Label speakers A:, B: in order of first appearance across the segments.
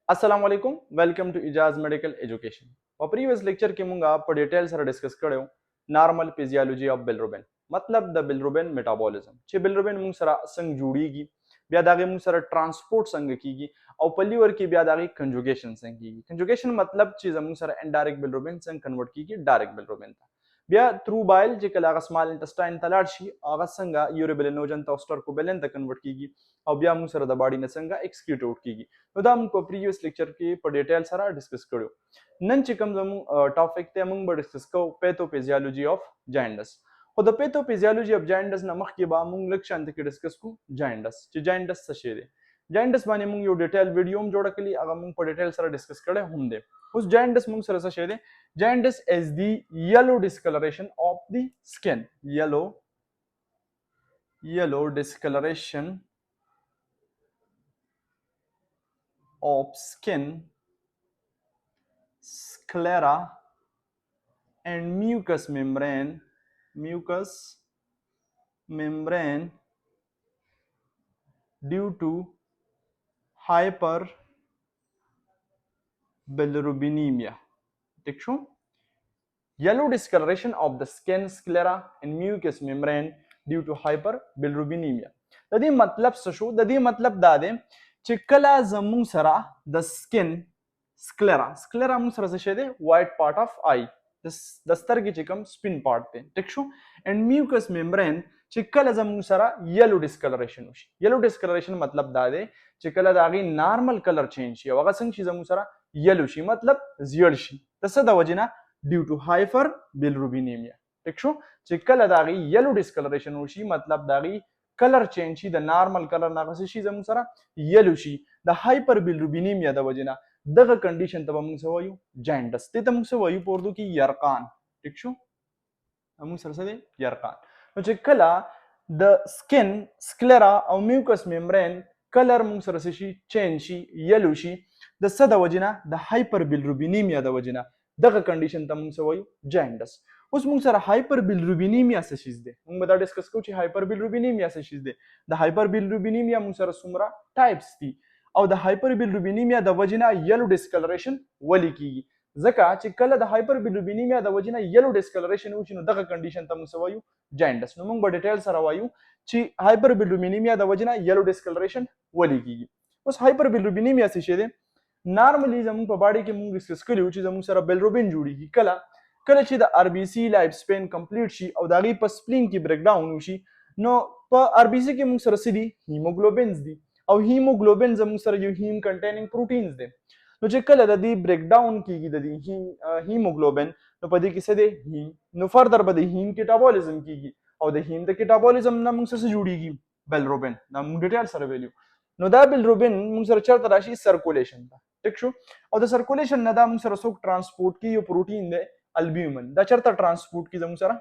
A: अस्सलाम वालेकुम welcome to Ijaz medical education और प्रीवियस लेक्चर के मुंगा पर डिटेल सर डिस्कस करो नॉर्मल फिजियोलॉजी ऑफ बिलिरुबिन मतलब द बिलिरुबिन मेटाबॉलिज्म चे बिलिरुबिन मुंग सरा संग जुड़ीगी ब्या दागे मुंग सरा ट्रांसपोर्ट संग कीगी और पल्लीवर की ब्या दागे कंजुगेशन संग कीगी कंजुगेशन मतलब चीज मुंग सरा इनडायरेक्ट बिलिरुबिन संग कन्वर्ट कीगी डायरेक्ट बिलिरुबिन ब्या थ्रू बायोलॉजिकल आगा स्मॉल इंटेस्टाइन तलाडशी आगा संगा यूरोबिलिनोजन तोस्टर को बेलन तक कन्वर्ट कीगी और ब्या मुंग सरा द बॉडी ने संगा एक्सक्रीट आउट कीगी तो हमको प्रीवियस लेक्चर के पर डिटेल सारा डिस्कस करो नन चिकम जमु टॉपिक ते मंग डिस्कस को पैथोफिजियोलॉजी ऑफ जाइंडस और द पैथोफिजियोलॉजी ऑफ जाइंडस नमक के बा मंग लक्षण तक डिस्कस को जाइंडस च जाइंडस सशेदे जाइंडस माने मंग यो डिटेल वीडियो में जोड़ा कली अगर मंग पर डिटेल सारा डिस्कस करे हम दे उस जाइंडस मंग सारा सशेदे jaundice is the yellow discolouration of the skin yellow discolouration of skin, sclera and mucous membrane due to hyperbilirubinemia. ठीक छो yellow discoloration of the skin, sclera and mucous membrane due to hyperbilirubinemia. ददी मतलब सशो ददी मतलब दादे चिकला जमुंग सरा द स्किन स्क्लेरा मुंग सरा से व्हाइट पार्ट ऑफ आई दस्तर की चिकम स्पिन पार्ट पे टेक्शो एंड म्यूकस मेम्ब्रेन चिकला जमुंग सरा येलो डिस्कलरेशन मतलब दादे चिकला दागी नॉर्मल कलर चेंज शी वगा संग जमुंग सरा येलो शी मतलब जियल शी तस द वजना ड्यू टू हाइपर बिलिरुबिनेमिया टेक्शो चिकला दागी येलो डिस्कलरेशन होशी मतलब दागी colour change she the normal colour ना कसे शी जमुंग सरा yellow she the hyperbilirubinemia द वजना दग कंडीशन तब मुंग से वयु जाइंडस ते तमुंग से वयु पोर्दु की यरकान ठीक छो अमुंग सरसे दे यरकान तो चिकला द स्किन स्क्लेरा और म्यूकस मेम्ब्रेन कलर मुंग सरसे she change she yellow she the सद वजना द हाइपर बिलिरुबिनेमिया द वजना दग कंडीशन तमुंग से वयु जाइंडस उस मुंग सर हाइपर बिलिरुबिनेमिया से चीज दे मुंग बता डिस्कस को हाइपर बिलिरुबिनेमिया से चीज दे द हाइपर बिलिरुबिनेमिया मुंग सर सुमरा टाइप्स थी और द हाइपर बिलिरुबिनेमिया द वजना येलो डिस्कलरेशन वली की जका चिकल द हाइपर बिलिरुबिनेमिया द वजना येलो डिस्कलरेशन उचिनो दग कंडीशन तम सवायु जाइंडस नो मुंग डिटेल सर वायु ची हाइपर बिलिरुबिनेमिया द वजना येलो डिस्कलरेशन वली की उस हाइपर बिलिरुबिनेमिया से शेदे नॉर्मली जम को बॉडी के मुंग डिस्कस करियो ची जम सर बिलिरुबिन जुड़ी की कला ची the RBC life span complete शी और दागी पर स्प्लिन की ब्रेकडाउन शी नो पर आरबीसी के मुंग सर सीधी हीमोग्लोबिन्स दी और हीमोग्लोबिन जमुंग सर यू हीम कंटेनिंग प्रोटीन्स दे नो चिकल ददी ब्रेकडाउन की ददी हीमोग्लोबिन नो पदी किसे दे हीम नो फर्दर बदी हीम केटाबॉलिज्म की और द हीम द केटाबॉलिज्म ना मुंग सर से जुड़ीगी बिलिरुबिन ना मुंग डिटेल सर वैल्यू नो दा बिलिरुबिन मुंग सर चर तराशी सर्कुलेशन था ठीक छो और द सर्कुलेशन ना दा मुंग सर सोक ट्रांसपोर्ट की यो प्रोटीन दे अल्ब्यूमिन दा चरता ट्रांसपोर्ट की जमुंग सर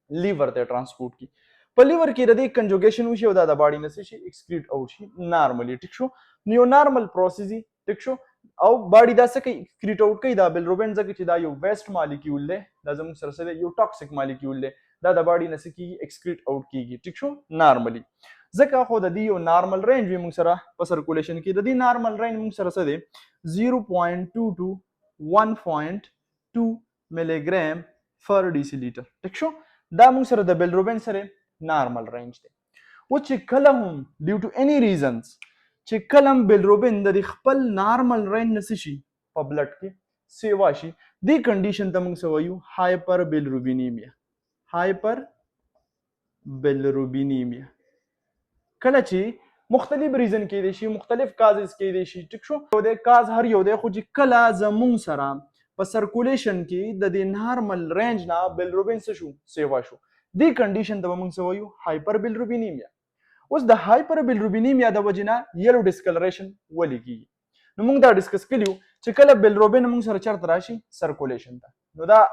A: लीवर दे ट्रांसपोर्ट की पलीवर की रदी कंजुगेशन उशी होदा द बॉडी ने से एक्सक्रीट आउट शी नॉर्मली ठीक छो नियो नॉर्मल प्रोसेस ठीक छो औ बॉडी दा से एक्सक्रीट आउट कई दा बिलिरुबिन जक चिदा यो वेस्ट मॉलिक्यूल ले दा जम सर से यो टॉक्सिक मॉलिक्यूल ले दा द बॉडी ने से की एक्सक्रीट आउट कीगी ठीक छो नॉर्मली जका हो दी यो नॉर्मल रेंज भी मुंगसरा पर सर्कुलेशन की दी नॉर्मल रेंज मुंगसरा से दे 0.2 टू 1.2 मिलीग्राम पर डेसीलीटर ठीक छो दा मुंगसरा द बिलिरुबिन सरे नॉर्मल रेंज दे वो चिकलम ड्यू टू एनी रीजंस चिकलम बिलिरुबिन द खपल नॉर्मल रेंज नसिशी पर ब्लड के सेवाशी दी कंडीशन तमंग से वयु हाइपर बिलिरुबिनेमिया कलची मुख्तलिफ रीजन के देशी मुख्तलिफ काजेस के देशी ठीक छो दे काज हर यो दे खुजी कला जमुंग सरा पर सर्कुलेशन की द नॉर्मल रेंज ना बिलिरुबिन से शू सेवा शू दी कंडीशन तब मुंग से वयु हाइपर बिलिरुबिनेमिया उस द हाइपर बिलिरुबिनेमिया द वजना येलो डिस्कलरेशन वली की नो मुंग दा डिस्कस कलियो चिकल बिलिरुबिन मुंग सर चर तराशी सर्कुलेशन था नो दा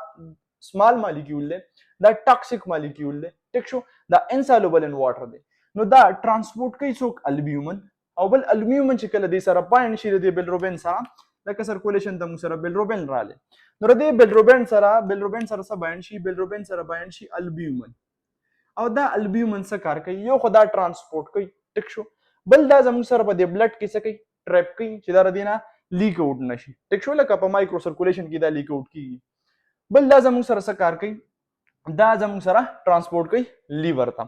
A: स्मॉल मॉलिक्यूल ले द टॉक्सिक मॉलिक्यूल ले ठीक छो द इनसॉल्युबल इन वाटर दे नो दा ट्रांसपोर्ट कई सोक अल्ब्यूमिन और बल अल्ब्यूमिन चिकल दे सर पॉइंट शी दे बिलिरुबिन सा द सर्कुलेशन तम सर बिलिरुबिन राले नो दे बिलिरुबिन सर सा bilirubin sir Bayern she albumin और दा अल्ब्यूमिन से कार कई यो खुदा ट्रांसपोर्ट कई ठीक छो बल दा जम सर बदे ब्लड की से कई ट्रैप कई चिदा रदीना لیک اوټ نشي. ټیک شو، لکه په مایکرو سرکولیشن کې دا لیک اوټ کیږي. بل دا زموږ سره څه کار کوي؟ دا زموږ سره ترانسپورت کوي لیور ته.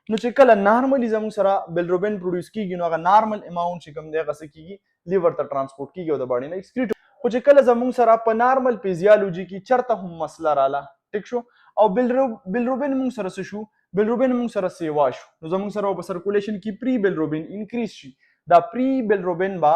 A: نو چې کله نارملی زموږ سره بلروبین پروډوس کیږي نو هغه نارمل اماونت چې کوم دی هغه څه کیږي لیور ته ترانسپورت کیږي او د باډي نه ایکسکریټ. خو چې کله زموږ سره په نارمل فزیالوجي کې چرته هم مسله رااله، ټیک شو، او بلروبین موږ سره څه شو؟ بلروبین موږ سره سیوا شو، نو زموږ سره په سرکولیشن کې پری بلروبین انکریز شي. دا پری بلروبین با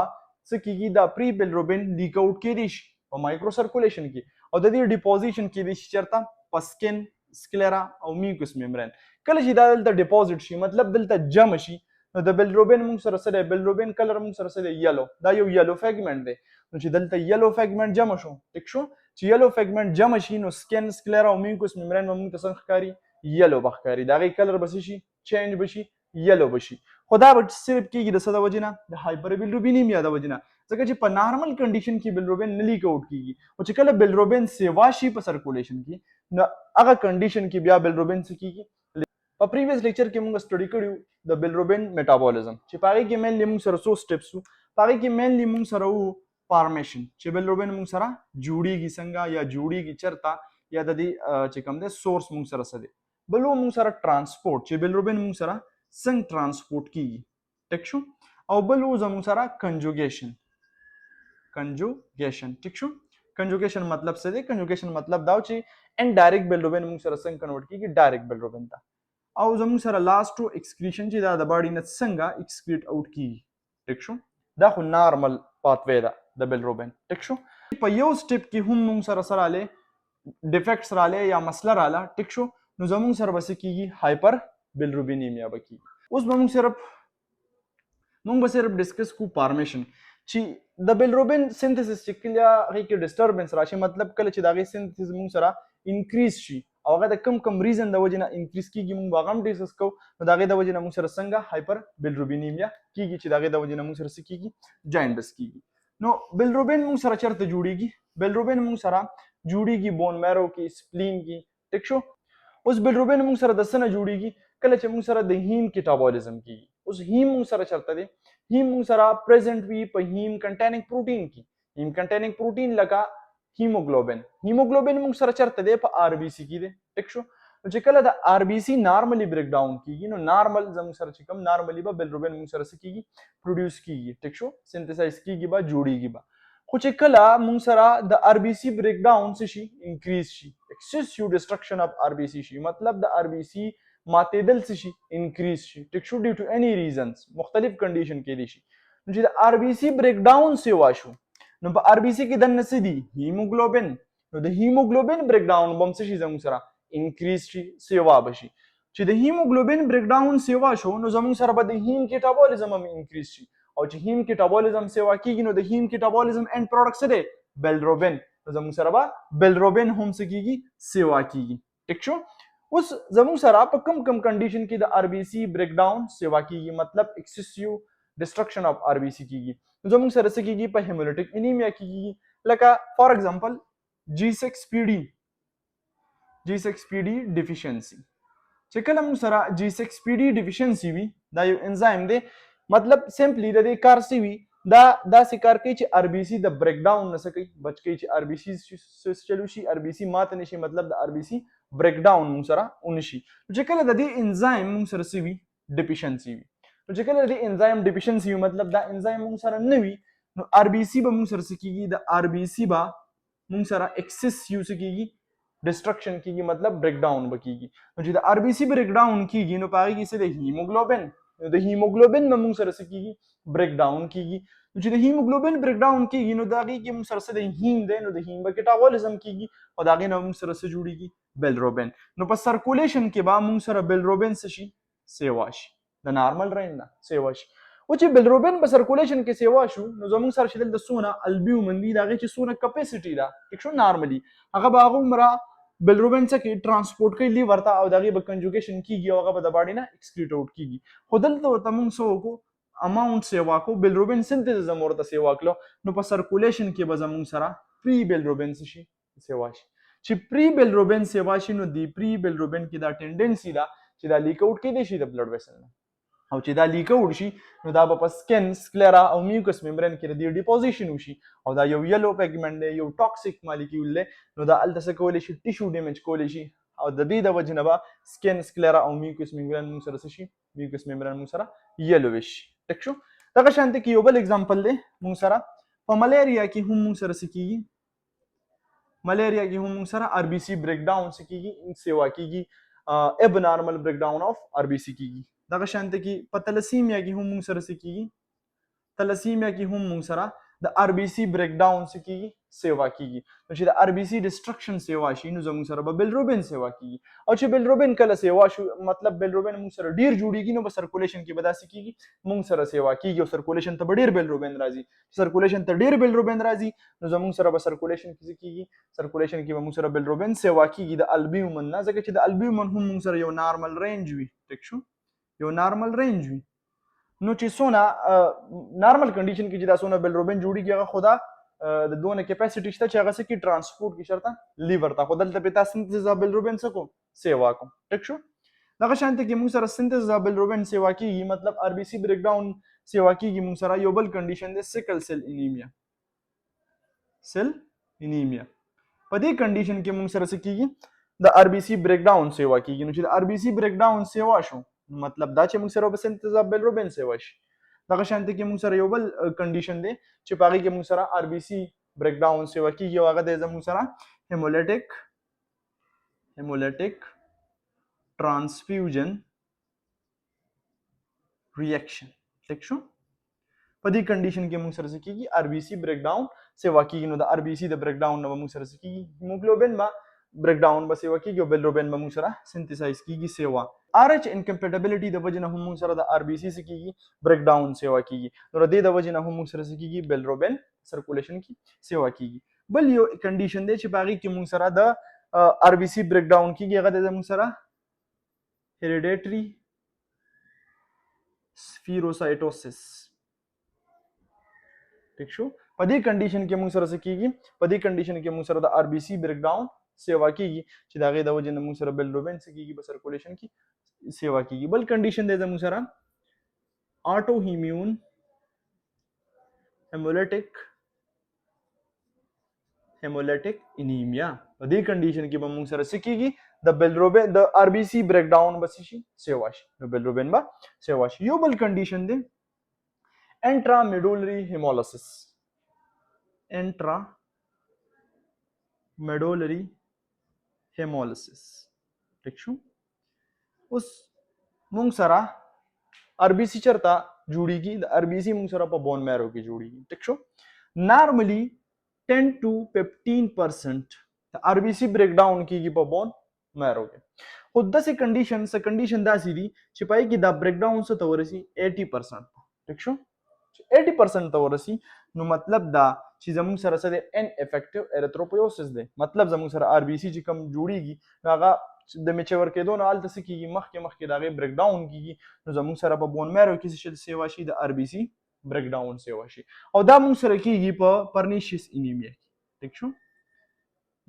A: څه کیږي؟ دا پری بلروبین لیک اوټ کیدی شي په مایکرو سرکولیشن کې او د دې ډیپوزیشن کیدی شي چرته په سکن، سکلیرا او میوکس ممبرین. کله چې دا دلته ډیپوزیټ شي مطلب دلته جمع شي نو د بلروبین موږ سره څه دی؟ بلروبین کلر موږ سره څه دی؟ یلو. دا یو یلو فیګمنټ دی. نو چې دلته یلو فیګمنټ جمع شو، ټیک شو، چې یلو فیګمنټ جمع شي نو سکن، سکلیرا او میوکس ممبرین به موږ ته څنګه ښکاري؟ یلو به ښکاري. د هغې کلر به څه شي؟ چینج به شي، یلو به شي. خو دا به صرف کیږي د څه د وجې نه؟ د هایپر بلروبینیمیا د وجې نه، ځکه چې په نارمل کنډیشن کې بلروبین نه لیک اوټ کیږي. او چې کله بلروبین سیوا شي په سرکولیشن کې نو هغه کنډیشن کې بیا بلروبین څه کیږي؟ په پریویس لیکچر کې موږ سټډي کړیو د بلروبین میټابولیزم، چې په هغې کې مینلی موږ سره څو سټیپس وو. په هغې کې مینلی موږ سره وو فارمیشن، چې بلروبین موږ سره جوړیږي څنګه یا جوړیږي چرته، یا د دې چې کوم دی سورس موږ سره څه دی. بل وو موږ سره ترانسپورټ، چې بلروبین موږ سره څنګه ترانسپورټ کیږي، ټیک شو. او بل وو زموږ سره کنجوګیشن. ټیک شو. کنجوګیشن مطلب څه دی؟ کنجوګیشن مطلب دا چې انډایرکټ بلروبین موږ سره څنګه کنورټ کیږي ډایرکټ بلروبین ته. او زموږ سره لاست او ایکسکریشن چې دا د باډي نه څنګه ایکسکریټ اوټ کیږي، ټیک شو. دا خو نارمل پاتوی ده د بلروبین، ټیک شو. په یو سټیپ کې هم موږ سره سره رااله ډیفیکټس رااله یا مسله رااله، ټیک شو، نو زموږ سره به څه کیږي؟ هایپر بلروبینیمیا به کیږي. اوس به موږ صرف ډسکس کو فارمیشن، چې د بلروبین سینتھیسس چې کله هغې کې ډسټربنس راشي، مطلب کله چې د هغې سینتھیسس موږ سره انکریز شي او هغه د کم ریزن د وجې نه انکریز کیږي، موږ به هغه هم ډسکس کوو. نو د هغې د وجې نه موږ سره څنګه هایپر بلروبینیمیا کیږي، چې د هغې د وجې نه موږ سره څه کیږي؟ جاینډس کیږي. نو بلروبین موږ سره چېرته جوړیږي؟ بلروبین موږ سره جوړیږي بون میرو کې، سپلین کې، ټیک شو. اوس بلروبین موږ سره د څه نه جوړیږي؟ کله چې موږ سره د هیم کیټابولیزم کیږي. اوس هیم موږ سره چېرته دی؟ هیم موږ سره پریزنټ وي په هیم کنټیننګ پروټین کې. هیم کنټیننګ پروټین لکه هیموګلوبین. هیموګلوبین موږ سره چېرته دی؟ په آر بي سي کې دی، ټیک شو. نو چې کله د آر بي سي نارملی بریک ډاون کیږي نو نارمل زموږ سره چې کوم نارملی به بلروبین موږ سره څه کیږي؟ پروډیوس کیږي، ټیک شو، سینتھسایز کیږي به، جوړیږي به. خو چې کله موږ سره د آر بي سي بریک ډاون څه شي؟ انکریز شي، ایکسیسیو ډسټرکشن اف آر بي سي شي، مطلب د آر بي سي ماتېدل څه شي؟ انکریز شي، ټیک شو، ډیو ټو اني ریزنز، مختلف کنډیشن کېدی شي. نو چې د آر بي سي بریک ډاون سیوا شو نو په آر بي سي کې دننه څه دي؟ هیموګلوبین. نو د هیموګلوبین بریک ډاون به هم څه شي زموږ سره؟ انکریز شي، سیوا به شي. چې د هیموګلوبین بریک ډاون سیوا شو نو زموږ سره به د هیم کیټابولیزم هم انکریز شي، او چې هیم کیټابولیزم سیوا کیږي نو د هیم کیټابولیزم اینډ پروډکټ څه دی؟ بلروبین. نو زموږ سره به بلروبین هم څه کیږي؟ سیوا کیږي، ټیک شو. اوس زموږ سره په کم کنډیشن کې د آر بي سي بریک ډاون سیوا کیږي، مطلب ایکسیسیو ډسټرکشن اف آر بي سي کیږي. نو زموږ سره څه کیږي؟ په هیمولیټک انیمیا کیږي. لکه فار ایگزامپل G6PD deficiency. چې کله موږ سره G6PD deficiency وي، دا یو انزایم دی، مطلب سمپلی د دې کار څه وي؟ دا داسې کار کوي چې آر بي سي د بریک ډاون نه څه کوي؟ بچ کوي چې آر بي سي چلو شي، آر بي سي ماته نه شي، مطلب د آر بي سي بریک ډاون موږ سره ونه شي. چې کله د دې انزایم موږ سره څه وي؟ ډیفیشنسي وي. نو چې کله د دې انزایم ډیفیشنسي وي مطلب دا انزایم موږ سره نه وي، نو آر بي سي به موږ سره څه کیږي؟ د آر بي سي به موږ سره ایکسس یو څه کیږي؟ ډسټرکشن کیږي، مطلب بریک ډاون به کیږي. نو چې د آر بي سي بریک ډاون کیږي نو په هغې کې څه دی؟ هیموګلوبین. نو د هیموګلوبین به موږ سره څه کیږي؟ بریک ډاون کیږي. نو چې د هیموګلوبین بریک ډاون کیږي نو د هغې کې موږ سره څه دی؟ هیم دی. نو د هیم به کیټابولیزم کیږي او د هغې نه موږ سره څه جوړیږي؟ بلروبین. نو په سرکولیشن کې به موږ سره بلروبین څه شي؟ سیوا شي، د نارمل رینج نه سیوا شي. او چې بلروبین په سرکولیشن کې سیوا شو نو زموږ سره چې دلته څونه البیومن دي د هغې چې څونه کپیسټي ده، ټیک شو، نارملي هغه به هغومره بلروبین څه کوي؟ ترانسپورټ کوي لیور ته، او د هغې به کنجوګیشن کیږي او هغه به د باډي نه ایکسکریټ اوټ کیږي. خو دلته ورته موږ څه وکړو؟ اماونټ سیوا کړو، بلروبین سینتھیسس هم ورته سیوا کړو. نو په سرکولیشن کې به زموږ سره پری بلروبین څه شي؟ سیوا شي. چې پری بلروبین سیوا شي نو د پری بلروبین کې دا ټینډنسي ده چې دا لیک اوټ کېدی شي د بلډ ویسل نه. او چې دا لیکوډ شي نو دا به په سکن سکلیرا او میوکس ممبرین کې د ډیپوزیشن وشي او دا یو یلو پیګمنټ دی یو ټاکسیک مالیکول دی نو دا الته څه کولی شي ټیشو ډیمیج کولی شي او د دې د وجې نه به سکن سکلیرا او میوکس ممبرین موږ سره څه شي میوکس ممبرین موږ سره یلو شي ټیک شو دغه شانته کې یو بل اگزامپل دی موږ سره په ملیریا کې هم موږ سره څه کیږي ملیریا کې هم موږ سره آر بي سي بریک ډاون څه کیږي سیوا کیږي اب نارمل بریک ډاون اف آر بي سي کیږي دغه شانته کې په تلسیمیا کې هم موږ سره څه کیږي تلسیمیا کې هم موږ سره د آر بي سي بریک ډاون څه کیږي سیوا کیږي نو چې د آر بي سي ډسټرکشن سیوا شي نو زموږ سره به بلروبین سیوا کیږي او چې بلروبین کله سیوا شو مطلب بلروبین موږ سره ډیر جوړیږي نو په سرکولیشن کې به داسې کیږي موږ سره سیوا کیږي او سرکولیشن ته ډیر بلروبین راځي سرکولیشن ته ډیر بلروبین راځي نو زموږ سره به سرکولیشن کې کیږي سرکولیشن کې به موږ سره بلروبین سیوا کیږي د البیومن نه ځکه چې د البیومن هم موږ سره یو نارمل رینج وي ټیک شو یو نارمل رینج وي نو چې سونه نارمل کنډیشن کې چې دا سونه بلروبین جوړیږي هغه خدا د دونه کیپاسټی شته چې هغه څه کې ترانسپورت کې شرطه لیور ته خدل ته پتا سنتز اف بلروبین څه کو سیوا کو ټیک شو دغه شانته کې موږ سره سنتز اف بلروبین سیوا کیږي مطلب آر بي سي بریک ډاون سیوا کیږي موږ سره یو بل کنډیشن دی سیکل سیل انیمیا سیل انیمیا په دې کنډیشن کې موږ سره څه کیږي د آر بي سي بریک ډاون سیوا کیږي نو چې د آر بي سي بریک ډاون سیوا شو مطلب دا چې موږ سره په سنتز اف بلروبین سیوا شي دغه شانته کې موږ سره یو بل کنډیشن دی چې په هغې کې موږ سره آر بي سي بریک ډاون سیوا کیږي او هغه دی زموږ سره هیمولیټک ترانسفیوژن ریاکشن ټیک شو په دې کنډیشن کې موږ سره څه کیږي آر بي سي بریک ډاون سیوا کیږي نو د آر بي سي د بریک ډاون نه موږ سره څه کیږي هیموګلوبین به بریک ډاون به سیوا کیږي او بلروبین به موږ سره سنتسایز کیږي سیوا آر ایچ انکمپیټیبلټي د وجې نه هم موږ سره د آر بي سي څه کیږي بریک ډاون سیوا کیږي نو د دې د وجې نه هم موږ سره څه کیږي بلروبین سرکولیشن کې سیوا کیږي بل یو کنډیشن دی چې په هغې کې موږ سره د آر بي سي بریک ډاون کیږي هغه دی موږ سره هیریډیټري سفیروسایټوسس ٹھیک شو په دې کنډیشن کې موږ سره څه کیږي په دې کنډیشن کې موږ سره د آر بي سي بریک ډاون سیوا کیږي چې د هغې د وجې نه موږ سره بلروبین څه کیږي په سرکولیشن کې سیوا کیږي بل کنډیشن دی زموږ سره آټو هیمیون هیمولیټک انیمیا په دې کنډیشن کې به موږ سره څه کیږي د بلروبین د آر بي سي بریک ډاون به څه شي سیوا شي نو بلروبین به سیوا شي یو بل کنډیشن دی انټرامیډولري هیمولیسس انټرامیډولري هیمولیسس ٹھیک شو اوس موږ سره آر بي سي چرته جوړیږي د آر بي سي موږ سره په بون میرو کې جوړیږي ٹھیک شو نارملی 10 to 15% د آر بي سي بریک ډاون کیږي په بون میرو کې خو داسې کنډیشن داسې دي چې پای کې دا بریک ډاون څه ته ورسي 80% ٹھیک شو 80% ته ورسي نو مطلب دا چې زموږ سره څه دی ان افیکټیو ایریتروپویوسس دی مطلب زموږ سره آر بي سي چې کوم جوړیږي نو هغه د میچور کېدو نه هلته څه کېږي مخکې د هغې بریک ډاون کېږي نو زموږ سره په بون میرو کې څه سیوا شي د آر بي سي بریک ډاون سیوا شي او دا موږ سره کېږي په پرنیشیس انیمیا کې ټیک شو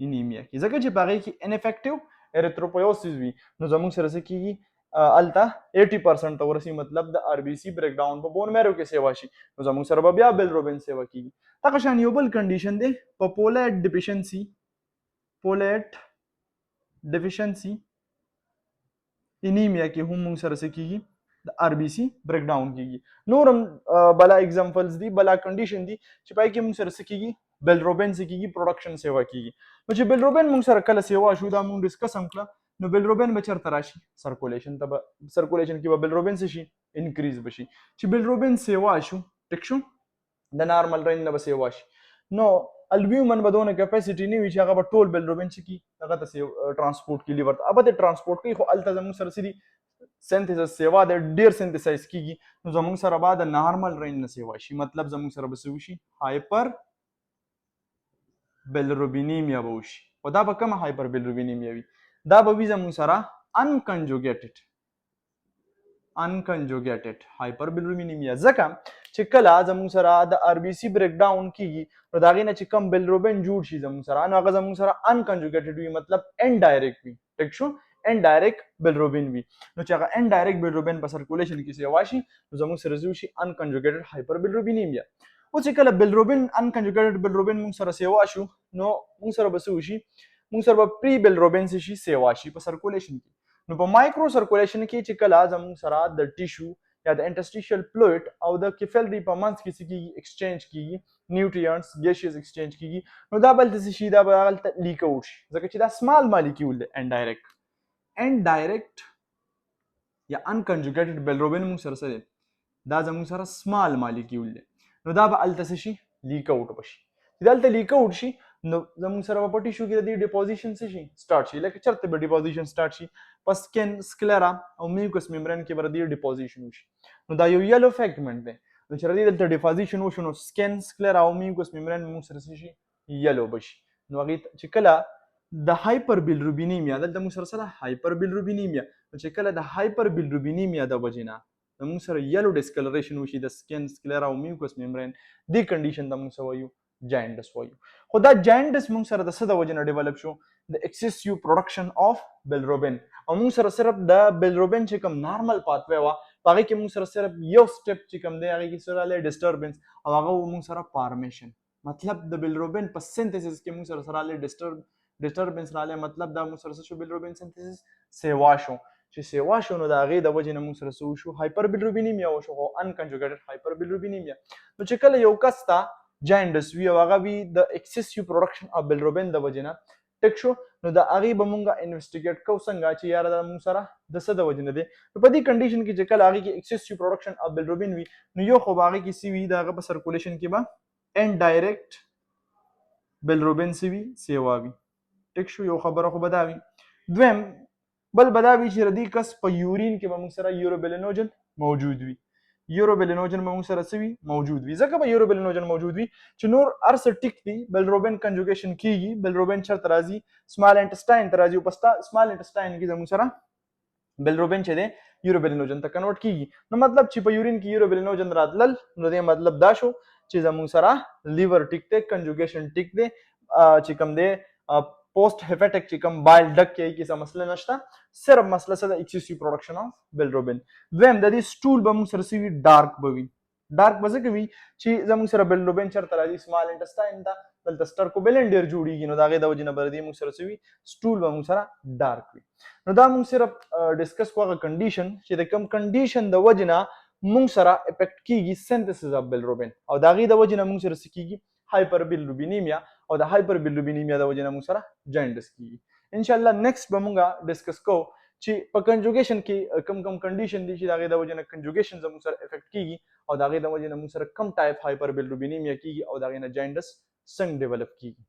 A: انیمیا کې ځکه چې په هغې کې ان افیکټیو ایریتروپویوسس وي نو زموږ سره څه کېږي الته 80% ته ورسي مطلب د آر بي سي بریک ډاون په بون میرو کې سیوا شي نو زموږ سره به بیا بلروبین سیوا کېږي دغه شان یو بل کنډیشن دی په پولیټ ډیفیشنسي انیمیا کې هم موږ سره څه کېږي د آر بي سي بریک ډاون کېږي نور هم بلا اگزامپلز دي بلا کنډیشن دي چې پای کې موږ سره څه کېږي بلروبین څه کېږي پروډکشن سیوا کېږي نو چې بلروبین موږ سره کله سیوا شو دا موږ ډسکس هم کړه نو بلروبین به چېرته راشي سرکولیشن کې به بلروبین څه شي انکریز به شي چې بلروبین سیوا شو ټیک شو د نارمل رینج نه به سیوا شي نو البیومن به دونه کیپاسټي نه وي چې هغه به ټول بلروبین چې کي هغه ته ترانسپورټ کړي لیور ته ابه د ترانسپورټ کوي خو هلته زموږ سره څه دي سنتیسس سیوا د ډېر سنتیسایز کېږي نو زموږ سره به د نارمل رینج نه سیوا شي مطلب زموږ سره به څه وشي هایپر بلروبینیمیا به وشي خو دا به کومه هایپر بلروبینیمیا وي دا به وي زموږ سره انکنجوګیټډ هایپر بلروبینیمیا ځکه چې کله زموږ سره د آر بي سي بریک ډاون کیږي نو د هغې نه چې کم بلروبین جوړ شي زموږ سره نو هغه زموږ سره انکنجوګیټډ وي مطلب انډایرکټ وي ټیک شو ان ډایرکټ بلروبین وي نو چې هغه ان ډایرکټ بلروبین په سرکولیشن کې سیوا شي نو زموږ سره زو شي ان کنجوګیټډ هایپر بلروبینیمیا او چې کله بلروبین ان کنجوګیټډ بلروبین موږ سره سیوا شو نو موږ سره به وشي موږ سره به پری بلروبین شي سیوا شي په سرکولیشن کې نو په مایکرو سرکولیشن کې چې کله زموږ سره د ټیشو یا د انټرسټیشل فلوئډ او د کیفلری په منځ کې څه کیږي ایکسچینج کیږي نیوټریانټس ګیشیز ایکسچینج کیږي نو دا بل څه شي دا به هلته لیک اوټ شي ځکه چې دا سمال مالیکیول دی ان ډایرکټ یا ان کنجوګیټډ بلروبین موږ سره سره دا زموږ سره سمال مالیکیول دی نو دا به هلته څه شي لیک اوټ بشي چې دلته لیک اوټ شي نو زموږ سره په ټیشو کې د دې ډیپوزیشن څه شي سٹارټ شي لکه چرته به ډیپوزیشن سٹارټ شي په سکن سکلیرا او میوکس ممبرین کې به د ډیپوزیشن وشي نو دا یو یلو فیګمنټ دی نو چې دلته ډیپوزیشن وشو نو سکن سکلیرا او میوکس ممبرین موږ سره څه شي یلو بشي نو هغه چې کله د هایپر بلروبینیمیا دلته موږ سره هایپر بلروبینیمیا نو چې کله د هایپر بلروبینیمیا د وجنه موږ سره یلو ډیسکلریشن وشي د سکن سکلیرا او میوکس ممبرین دی کنډیشن د موږ سره جاینډس وایو خو دا جاینډس موږ سره د څه د وجې نه ډیولپ شو د ایکسیسیو پروډکشن اف بلروبین او موږ سره صرف د بلروبین چې کوم نارمل پاتوی وه په هغې کې موږ سره صرف یو سټپ چې کوم دی هغې کې څه راغلی ډسټربنس او هغه موږ سره فارمیشن مطلب د بلروبین په سنتھیسس کې موږ سره راغلی ډسټربنس راغلی مطلب دا موږ سره څه شو بلروبین سنتھیسس سیوا شو چې سیوا شو نو د هغې د وجې نه موږ سره څه وشو هایپر بلروبینیمیا وشو خو انکنجوګیټډ هایپر بلروبینیمیا نو چې کله یو کس ته جاینډس وی او هغه وی د ایکسیسیو پروډکشن اف بلروبین د وجې نه ټیک شو نو د هغې به مونږ انویسټیګیټ کوو څنګه چې یاره دا مونږ سره د څه د وجې نه دی نو په دې کنډیشن کې چې کله هغې کې ایکسیسیو پروډکشن اف بلروبین وي نو یو خو به هغې کې څه وي د هغه په سرکولیشن کې به ان ډایرکټ بلروبین څه وي سیوا وي ټیک شو یو خبره خو به دا وي دویم بل به دا وي چې د دې کس په یورین کې به مونږ سره یوروبلینوجن موجود وي یوروبلینوجن به موږ سره څه وي موجود وي ځکه به یوروبلینوجن موجود وي چې نور هر څه ټیک دي بلروبین کنجوګیشن کیږي بلروبین چېرته راځي سمال انټسټاین ته راځي او په سمال انټسټاین کې زموږ سره بلروبین چې دی یوروبلینوجن ته کنورټ کیږي نو مطلب چې په یورین کې یوروبلینوجن راتلل نو دې مطلب دا شو چې زموږ سره لیور ټیک دی کنجوګیشن ټیک دی چې کوم دی پوسٹ هیپاټیک چې کوم بایل ډک کې څه مسله نشته صرف مسله څه د ایکسیسیو پروډکشن اف بلروبین دویم د دې سټول به موږ سره څه وي ډارک به وي ډارک به ځکه وي چې زموږ سره بلروبین چېرته راځي سمال انټسټاین ته دلته سټرکوبیلن ډېر جوړېږي نو د هغې د وجې نه به د دې موږ سره څه وي سټول به موږ سره ډارک وي نو دا موږ صرف ډسکس کوو هغه کنډیشن چې د کوم کنډیشن د وجې نه موږ سره افیکټ کیږي سنتھیسس اف بلروبین او د هغې د وجې نه موږ سره څه کیږي هایپر بلروبینیمیا او د هایپر بلروبینیمیا د وجې نه موږ سره جاینډس کیږي انشاءالله نیکسټ به موږ ډسکس کوو چې په کنجوګیشن کې کم کنډیشن دي چې د هغې د وجې نه کنجوګیشن زموږ سره افیکټ کیږي او د هغې د وجې نه موږ سره کم ټایپ هایپر بلروبینیمیا کیږي او د هغې نه جاینډس څنګه ډیولپ کیږي